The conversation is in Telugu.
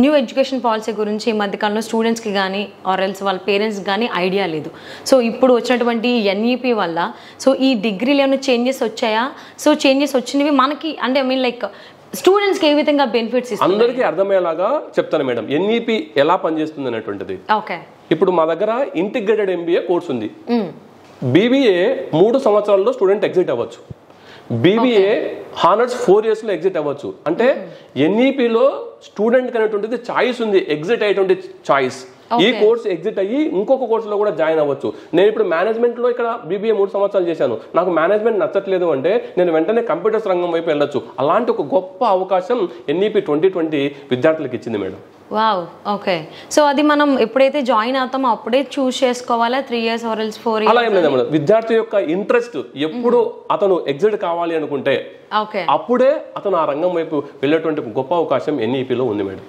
న్యూ ఎడ్యుకేషన్ పాలసీ గురించి ఈ మధ్యకాలంలో స్టూడెంట్స్కి కానీ ఆర్ ఎల్స్ వాళ్ళ పేరెంట్స్ కానీ ఐడియా లేదు. సో ఇప్పుడు వచ్చినటువంటి ఎన్ఈపి వల్ల సో ఈ డిగ్రీలో ఏమైనా చేంజెస్ వచ్చాయా? సో చేంజెస్ వచ్చినవి మనకి అంటే ఐ మీన్ లైక్ స్టూడెంట్స్కి ఏ విధంగా బెనిఫిట్స్ ఇస్తుంది? అందరికీ అర్థమయ్యేలాగా చెప్తాను మేడం. ఎన్ఈపి ఎలా పనిచేస్తుంది అనేటువంటిది. ఓకే. ఇప్పుడు మా దగ్గర ఇంటిగ్రేటెడ్ ఎంబీఏ కోర్స్ ఉంది. బీబీఏ 3 సంవత్సరాల్లో స్టూడెంట్ ఎగ్జిట్ అవ్వచ్చు. బీబీఏ హానర్స్ 4 years లో ఎగ్జిట్ అవ్వచ్చు. అంటే ఎన్ఈపిలో స్టూడెంట్ అనేటువంటిది చాయిస్ ఉంది, ఎగ్జిట్ అయ్యేటువంటి చాయిస్. ఈ కోర్స్ ఎగ్జిట్ అయ్యి ఇంకొక కోర్సులో కూడా జాయిన్ అవ్వచ్చు. నేను ఇప్పుడు మేనేజ్మెంట్ లో ఇక్కడ బీబీఏ 3 సంవత్సరాలు చేశాను, నాకు మేనేజ్మెంట్ నచ్చట్లేదు అంటే నేను వెంటనే కంప్యూటర్స్ రంగం వైపు వెళ్ళొచ్చు. అలాంటి ఒక గొప్ప అవకాశం ఎన్ఈపి 2020 విద్యార్థులకు ఇచ్చింది మేడం. వావ్. ఓకే. సో అది మనం ఎప్పుడైతే జాయిన్ అవుతామో అప్పుడే చూస్ చేసుకోవాలా? 3 years ఆర్ ఎల్స్ 4 years? అలా ఏం లేదు మేడం. విద్యార్థి యొక్క ఇంట్రెస్ట్ ఎప్పుడు అతను ఎగ్జిట్ కావాలి అనుకుంటే అప్పుడే అతను ఆ రంగం వైపు వెళ్ళేటువంటి గొప్ప అవకాశం ఎన్ఈపిలో ఉంది మేడం.